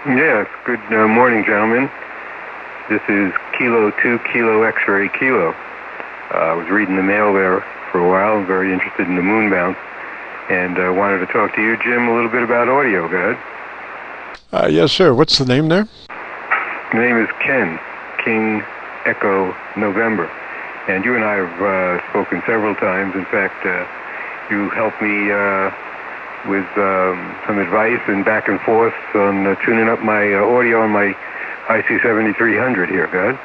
Yes, good morning, gentlemen. This is Kilo 2 Kilo X-ray Kilo. I was reading the mail there for a while. I'm very interested in the moon bounce, and I wanted to talk to you, Jim, a little bit about audio. Go ahead. Yes, sir. What's the name there? The name is Ken, King Echo November. And you and I have spoken several times. In fact, you helped me with some advice and back and forth on tuning up my audio on my IC7300 here. Go ahead.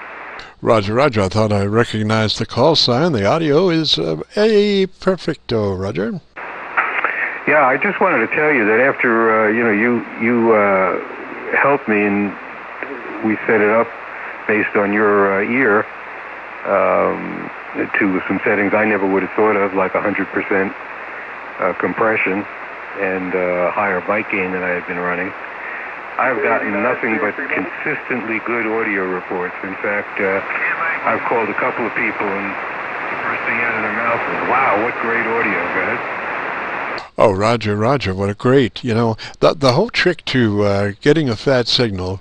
Roger, Roger. I thought I recognized the call sign. The audio is a perfecto, Roger. Yeah, I just wanted to tell you that after you helped me and we set it up based on your ear to some settings I never would have thought of, like 100% compression and higher byte gain than I had been running. I've gotten nothing but consistently good audio reports. In fact, I've called a couple of people and the first thing out of their mouth was, "Wow, what great audio." Go ahead. Oh, Roger, Roger, what a great, the whole trick to getting a fat signal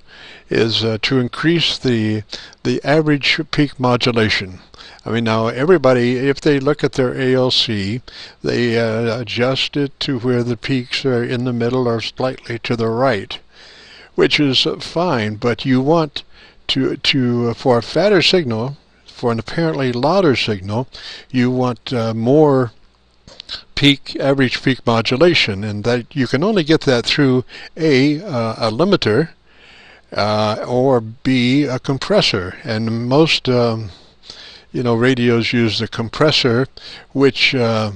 is to increase the average peak modulation. I mean, now everybody, if they look at their ALC, they adjust it to where the peaks are in the middle or slightly to the right, which is fine, but you want to for a fatter signal, for an apparently louder signal, you want more average peak modulation, and that you can only get that through a limiter or B, a compressor. And most radios use the compressor, which if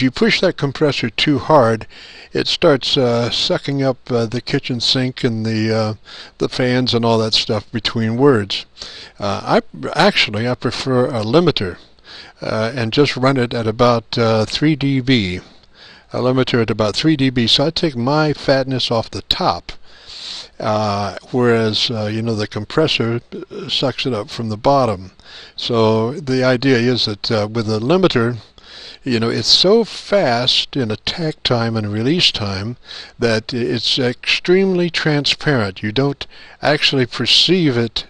you push that compressor too hard, it starts sucking up the kitchen sink and the fans and all that stuff between words. I prefer a limiter. And just run it at about 3 dB, a limiter at about 3 dB. So I take my fatness off the top, whereas the compressor sucks it up from the bottom. So the idea is that with a limiter, it's so fast in attack time and release time that it's extremely transparent. You don't actually perceive it,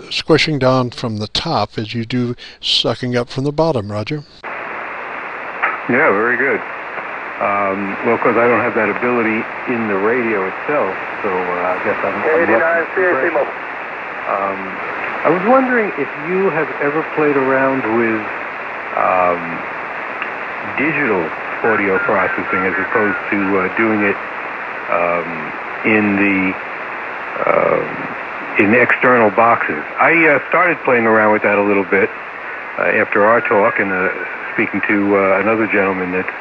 squishing down from the top as you do sucking up from the bottom, Roger. Yeah, very good. Well, of course, I don't have that ability in the radio itself, so I guess I'm I was wondering if you have ever played around with digital audio processing as opposed to doing it in external boxes. I started playing around with that a little bit after our talk and speaking to another gentleman that's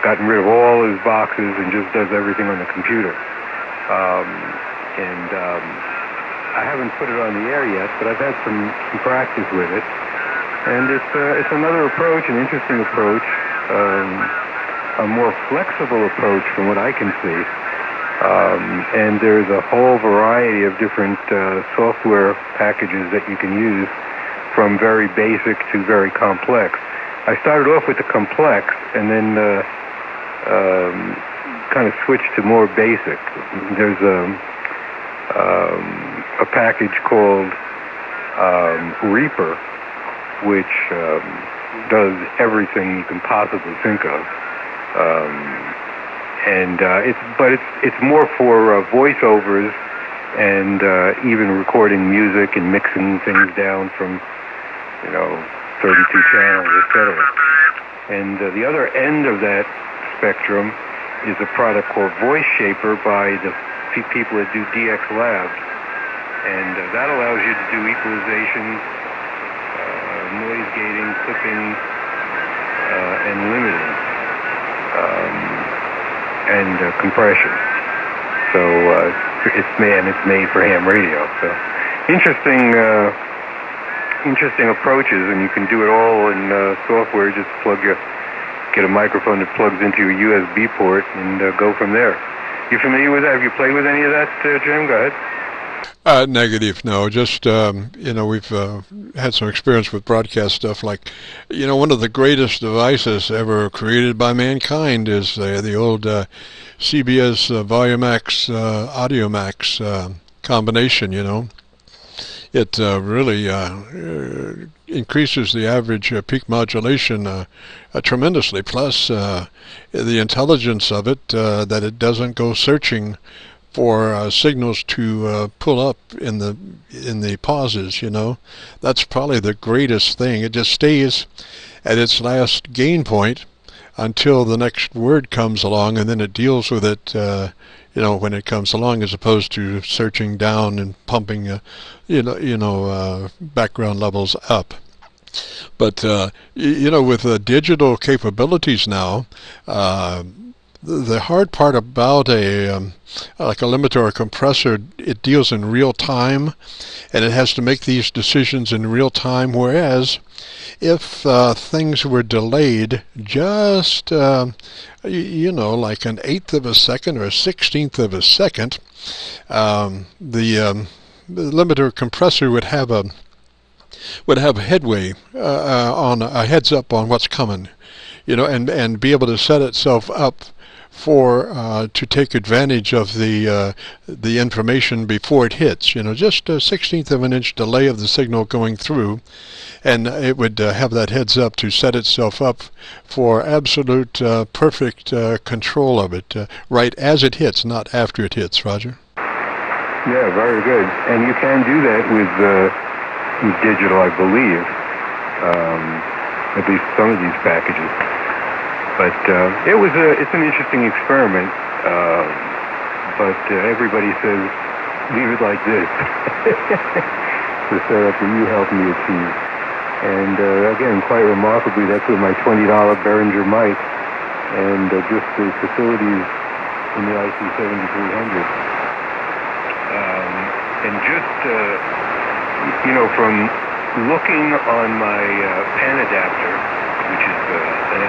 gotten rid of all his boxes and just does everything on the computer. I haven't put it on the air yet, but I've had some practice with it. And it's another approach, an interesting approach, a more flexible approach from what I can see. And there's a whole variety of different software packages that you can use, from very basic to very complex. I started off with the complex and then kind of switched to more basic. There's a package called Reaper, which does everything you can possibly think of, it's more for voiceovers and even recording music and mixing things down from 32 channels, etc. And the other end of that spectrum is a product called Voice Shaper by the people that do DX Labs, and that allows you to do equalization, noise gating, clipping, and limiting, and compression. So it's made for ham radio. So interesting approaches, and you can do it all in software. Just get a microphone that plugs into your USB port and go from there. You familiar with that? Have you played with any of that, Jim? Go ahead. Negative, no. Just we've had some experience with broadcast stuff. Like, one of the greatest devices ever created by mankind is the old CBS Volumax Audiomax combination. It really increases the average peak modulation tremendously. Plus, the intelligence of it, that it doesn't go searching for signals to pull up in the pauses. That's probably the greatest thing. It just stays at its last gain point until the next word comes along, and then it deals with it when it comes along, as opposed to searching down and pumping background levels up. But with digital capabilities now, the hard part about like a limiter or a compressor, it deals in real time, and it has to make these decisions in real time. Whereas, if things were delayed just like an eighth of a second or a 16th of a second, the limiter compressor would have a headway on a heads up on what's coming, and be able to set itself up for to take advantage of the information before it hits. Just a 16th of an inch delay of the signal going through, and it would have that heads up to set itself up for absolute perfect control of it right as it hits, not after it hits. Roger? Yeah, very good. And you can do that with digital, I believe. At least some of these packages. But it's an interesting experiment. But everybody says, leave it like this. The setup that you helped me achieve. And again, quite remarkably, that's with my $20 Behringer mic and just the facilities in the IC7300. And just, from looking on my pen adapter, which is an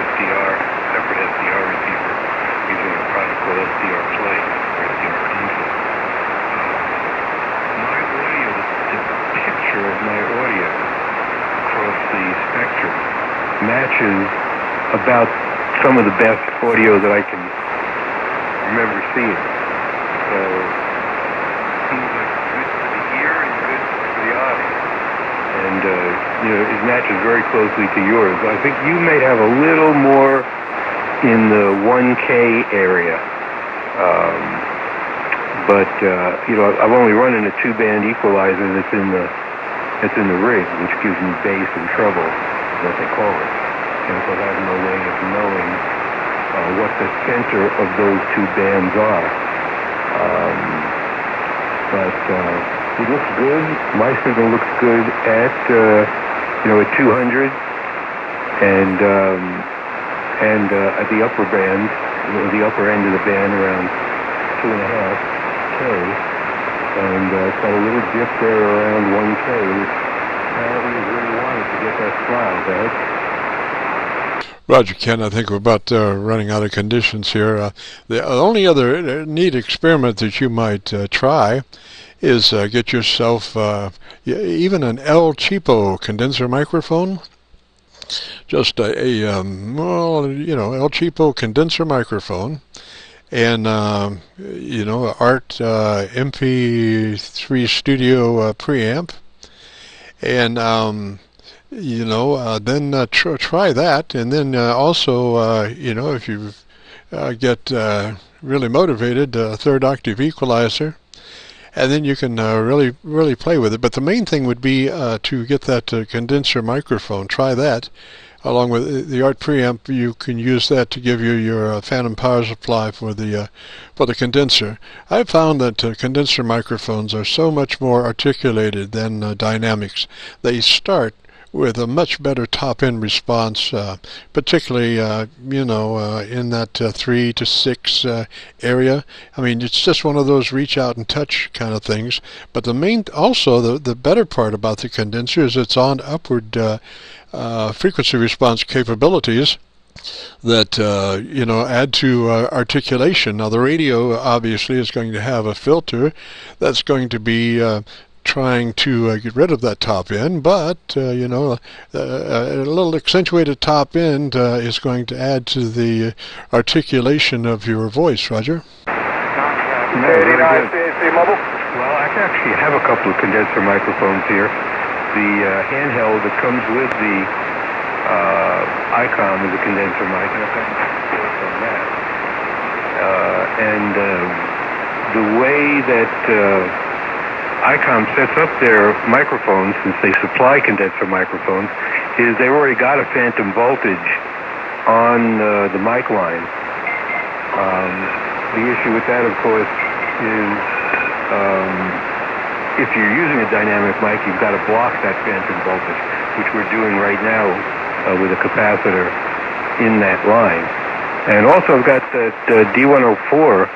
separate SDR receiver, using a product called SDR Play, or SDR Console. My audio, the picture of my audio across the spectrum matches about some of the best audio that I can remember seeing. So, it seems like good for the ear and good for the eye. And, it matches very closely to yours. I think you may have a little more in the 1K area. But I've only run in a 2-band equalizer that's in the rig, which gives me bass and treble, is what they call it. And so I have no way of knowing what the center of those 2 bands are. But it looks good. My signal looks good at at 200, and at the upper band, the upper end of the band, around 2.5K, and it's got a little dip there around 1K, which apparently is really wanted to get that smile, Dad. Roger, Ken, I think we're about running out of conditions here. The only other neat experiment that you might try is get yourself even an El Cheapo condenser microphone. Just a El Cheapo condenser microphone, and Art MP3 Studio preamp, and then try that, and then also if you get really motivated, a 3rd octave equalizer. And then you can really play with it. But the main thing would be to get that condenser microphone. Try that. Along with the Art preamp, you can use that to give you your phantom power supply for the condenser. I've found that condenser microphones are so much more articulated than dynamics. They start with a much better top-end response, particularly in that 3 to 6 area. I mean, it's just one of those reach out and touch kind of things. But the better part about the condenser is it's on upward frequency response capabilities. that you know, add to articulation. Now the radio obviously is going to have a filter that's going to be trying to get rid of that top end, but you know, a little accentuated top end is going to add to the articulation of your voice. Roger. 89 CAC mobile. Well, I actually have a couple of condenser microphones here. The handheld that comes with the ICOM is a condenser mic, and I've got support on that. And the way that ICOM sets up their microphones, since they supply condenser microphones, is they've already got a phantom voltage on the mic line. The issue with that, of course, is if you're using a dynamic mic, you've got to block that phantom voltage, which we're doing right now with a capacitor in that line. And also I've got that D104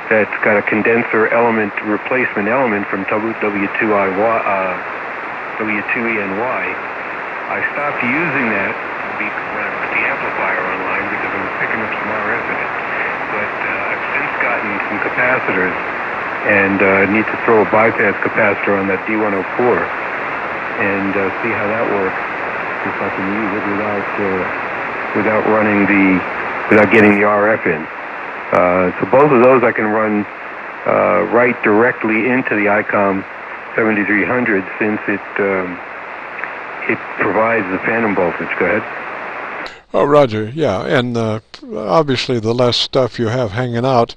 that's got a condenser element, replacement element from W2ENY. I stopped using that when I put the amplifier online because I was picking up some RF in it. But I've since gotten some capacitors and need to throw a bypass capacitor on that D104 and see how that works, if I can use it without getting the RF in. So both of those I can run right directly into the ICOM 7300 since it provides the phantom voltage. Go ahead. Oh, Roger. Yeah, and obviously the less stuff you have hanging out,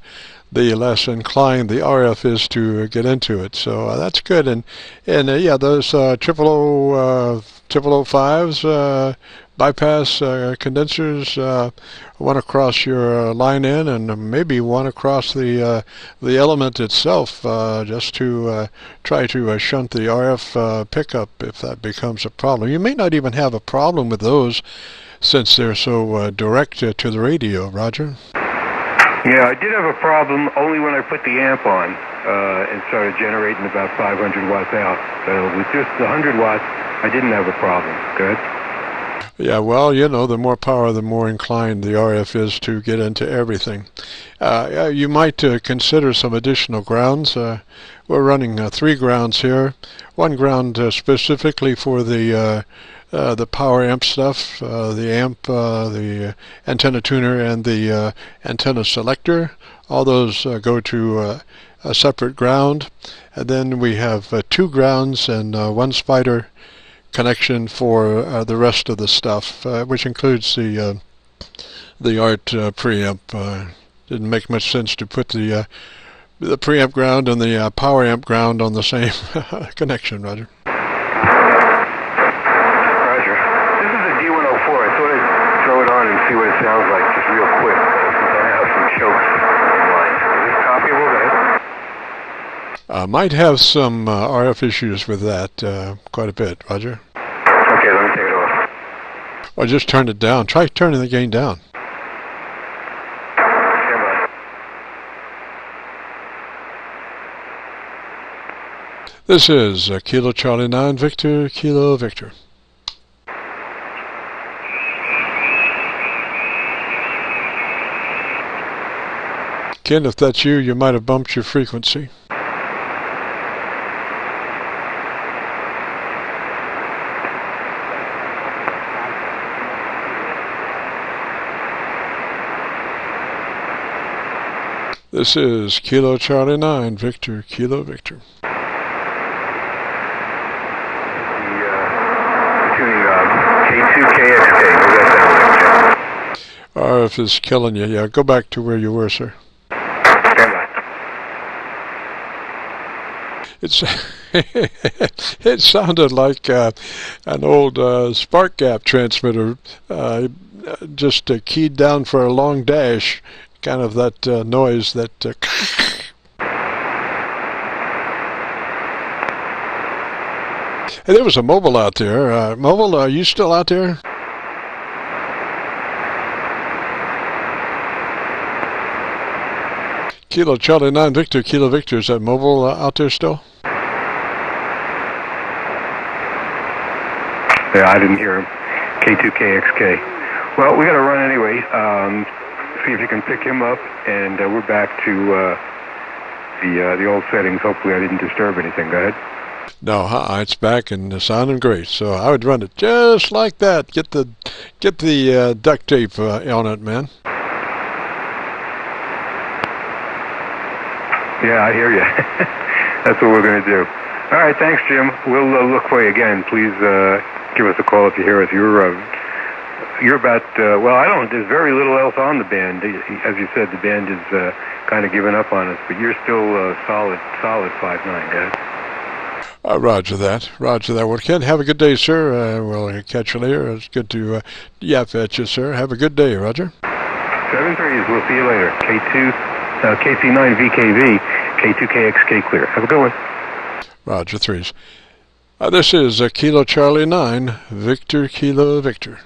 the less inclined the RF is to get into it. So that's good. And yeah, those 0005s, bypass condensers, one across your line in, and maybe one across the element itself, just to try to shunt the RF pickup if that becomes a problem. You may not even have a problem with those, since they're so direct to the radio. Roger? Yeah, I did have a problem only when I put the amp on and started generating about 500 watts out. So with just the 100 watts, I didn't have a problem. Good. Yeah, well, you know, the more power, the more inclined the RF is to get into everything. You might consider some additional grounds. We're running 3 grounds here. One ground specifically for the power amp stuff, the amp, the antenna tuner, and the antenna selector. All those go to a separate ground. And then we have 2 grounds and 1 spider connection for the rest of the stuff, which includes the ART preamp. Didn't make much sense to put the preamp ground and the power amp ground on the same connection. Roger. See what it sounds like, just real quick, since I have some chokes online. Is this copyable? Go ahead. Might have some RF issues with that, quite a bit. Roger. Okay, let me take it off. Or just turn it down. Try turning the gain down. Stand by. This is Kilo Charlie 9 Victor, Kilo Victor. Ken, if that's you, you might have bumped your frequency. This is Kilo Charlie 9 Victor, Kilo Victor. Tuning K2KXK. What does that sound like, Jeff? RF is killing you. Yeah, go back to where you were, sir. It sounded like an old spark gap transmitter, just keyed down for a long dash, kind of that noise that... Hey, there was a mobile out there. Mobile, are you still out there? Kilo Charlie 9 Victor, Kilo Victor, is that mobile out there still? Yeah, I didn't hear him. K2KXK. Well, we got to run anyway. See if you can pick him up, and we're back to the old settings. Hopefully I didn't disturb anything. Go ahead. No, it's back and sounding great. So I would run it just like that. Get the duct tape on it, man. Yeah, I hear you. That's what we're going to do. All right, thanks, Jim. We'll look for you again. Please give us a call if you hear us. You're about, well, I don't, there's very little else on the band. As you said, the band is kind of giving up on us, but you're still solid 5'9", guys. Roger that. Well, Ken, have a good day, sir. We'll catch you later. It's good to yap at you, sir. Have a good day, Roger. 7-3s. We'll see you later. KC9VKV, K2KXK clear. Have a good one. Roger 3s. This is Kilo Charlie 9, Victor Kilo Victor.